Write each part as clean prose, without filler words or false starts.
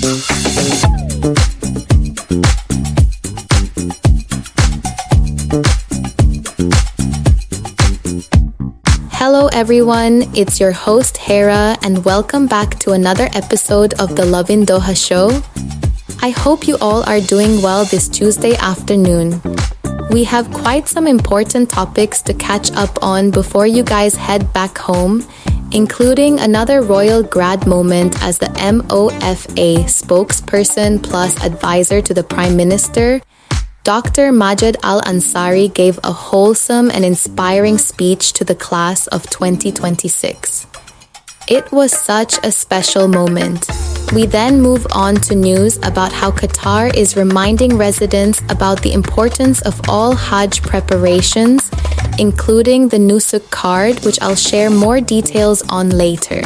Hello everyone, it's your host Hera and welcome back to another episode of the Love in Doha show. I hope you all are doing well this Tuesday afternoon. We have quite some important topics to catch up on before you guys head back home, including another royal Grad moment as the MOFA spokesperson plus advisor to the Prime Minister. Dr. Majed Al Ansari gave a wholesome and inspiring speech to the class of 2026. It was such a special moment. We then move on to news about how Qatar is reminding residents about the importance of all Hajj preparations, including the Nusuk card, which I'll share more details on later.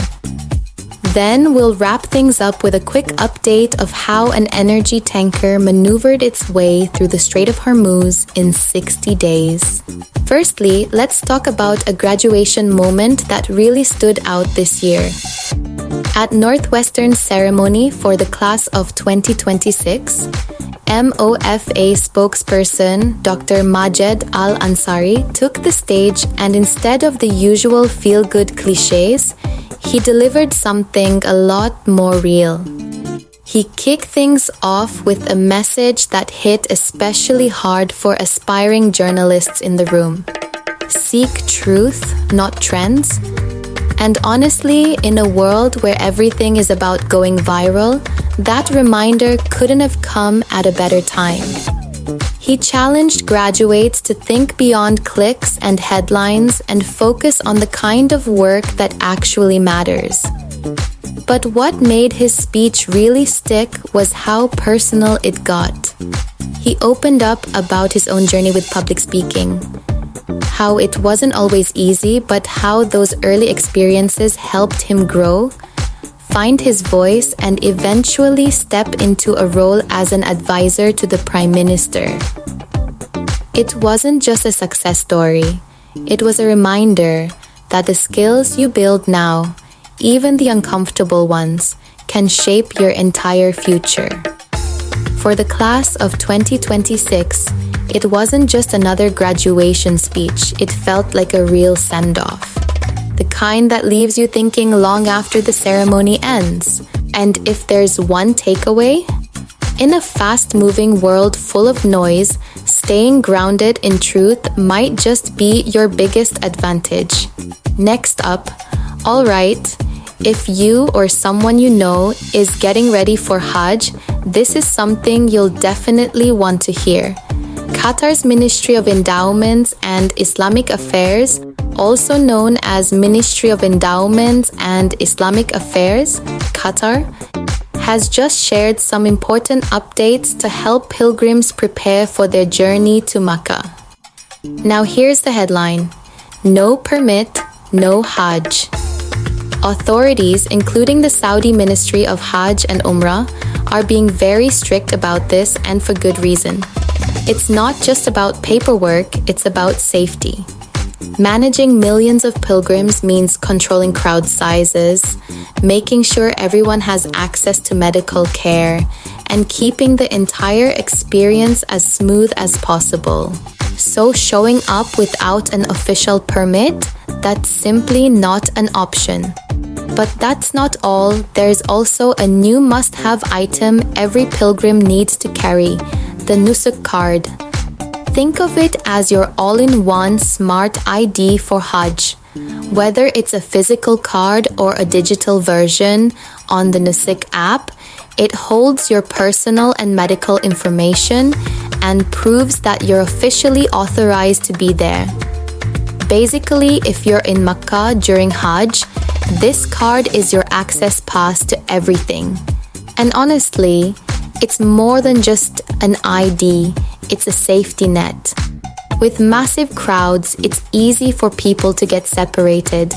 Then we'll wrap things up with a quick update of how an energy tanker maneuvered its way through the Strait of Hormuz in 60 days. Firstly, let's talk about a graduation moment that really stood out this year. At Northwestern's ceremony for the class of 2026, MOFA spokesperson Dr. Majed Al Ansari took the stage and instead of the usual feel-good cliches, he delivered something a lot more real. He kicked things off with a message that hit especially hard for aspiring journalists in the room. Seek truth, not trends. And honestly, in a world where everything is about going viral, that reminder couldn't have come at a better time. He challenged graduates to think beyond clicks and headlines and focus on the kind of work that actually matters. But what made his speech really stick was how personal it got. He opened up about his own journey with public speaking, how it wasn't always easy, but how those early experiences helped him grow, find his voice, and eventually step into a role as an advisor to the Prime Minister. It wasn't just a success story. It was a reminder that the skills you build now, even the uncomfortable ones, can shape your entire future. For the class of 2026, it wasn't just another graduation speech. It felt like a real send-off. The kind that leaves you thinking long after the ceremony ends. And if there's one takeaway, in a fast-moving world full of noise, staying grounded in truth might just be your biggest advantage. Next up, alright, if you or someone you know is getting ready for Hajj, this is something you'll definitely want to hear. Qatar's Ministry of Endowments and Islamic Affairs, also known as Ministry of Endowments and Islamic Affairs, Qatar, has just shared some important updates to help pilgrims prepare for their journey to Mecca. Now here's the headline: No permit, no Hajj. Authorities, including the Saudi Ministry of Hajj and Umrah, are being very strict about this, and for good reason. It's not just about paperwork, it's about safety. Managing millions of pilgrims means controlling crowd sizes, making sure everyone has access to medical care, and keeping the entire experience as smooth as possible. So showing up without an official permit, that's simply not an option. But that's not all. There's also a new must-have item every pilgrim needs to carry: the Nusuk card. Think of it as your all-in-one smart ID for Hajj. Whether it's a physical card or a digital version on the Nusuk app, it holds your personal and medical information and proves that you're officially authorized to be there. Basically, if you're in Mecca during Hajj, this card is your access pass to everything. And honestly, it's more than just an ID, it's a safety net. With massive crowds, it's easy for people to get separated.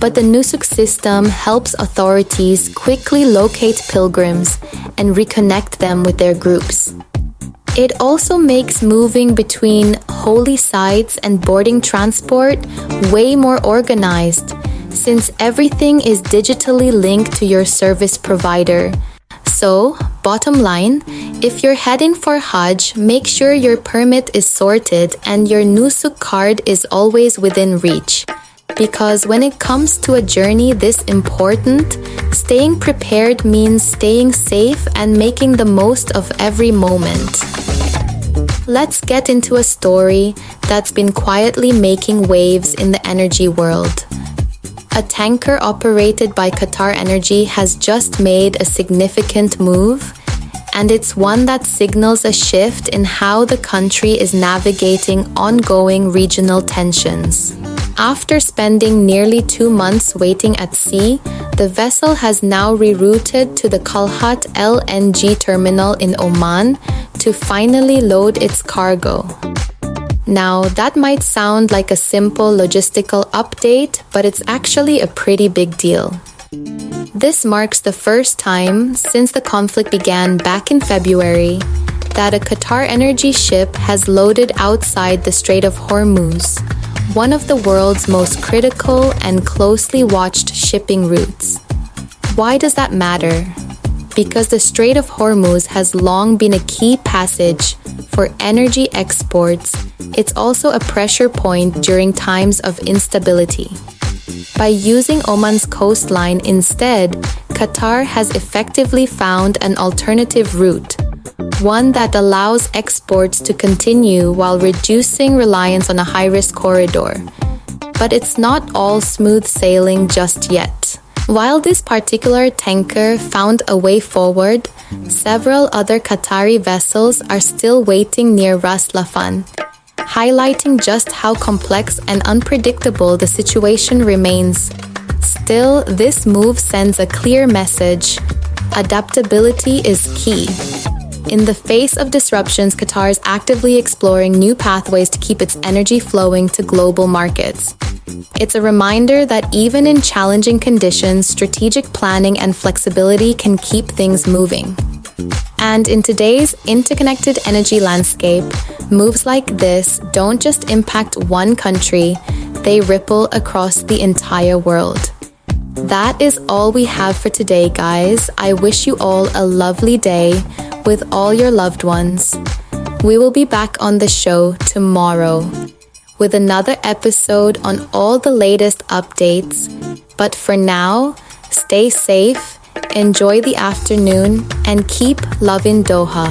But the Nusuk system helps authorities quickly locate pilgrims and reconnect them with their groups. It also makes moving between holy sites and boarding transport way more organized, since everything is digitally linked to your service provider. So, bottom line, if you're heading for Hajj, make sure your permit is sorted and your Nusuk card is always within reach. Because when it comes to a journey this important, staying prepared means staying safe and making the most of every moment. Let's get into a story that's been quietly making waves in the energy world. A tanker operated by Qatar Energy has just made a significant move, and it's one that signals a shift in how the country is navigating ongoing regional tensions. After spending nearly 2 months waiting at sea, the vessel has now rerouted to the Halt LNG terminal in Oman to finally load its cargo. Now, that might sound like a simple logistical update, but it's actually a pretty big deal. This marks the first time since the conflict began back in February that a Qatar Energy ship has loaded outside the Strait of Hormuz, one of the world's most critical and closely watched shipping routes. Why does that matter? Because the Strait of Hormuz has long been a key passage for energy exports. It's also a pressure point during times of instability. By using Oman's coastline instead, Qatar has effectively found an alternative route, one that allows exports to continue while reducing reliance on a high-risk corridor. But it's not all smooth sailing just yet. While this particular tanker found a way forward, several other Qatari vessels are still waiting near Ras Laffan, highlighting just how complex and unpredictable the situation remains. Still, this move sends a clear message: adaptability is key. In the face of disruptions, Qatar is actively exploring new pathways to keep its energy flowing to global markets. It's a reminder that even in challenging conditions, strategic planning and flexibility can keep things moving. And in today's interconnected energy landscape, moves like this don't just impact one country, they ripple across the entire world. That is all we have for today, guys. I wish you all a lovely day with all your loved ones. We will be back on the show tomorrow with another episode on all the latest updates. But for now, stay safe, enjoy the afternoon, and keep loving Doha.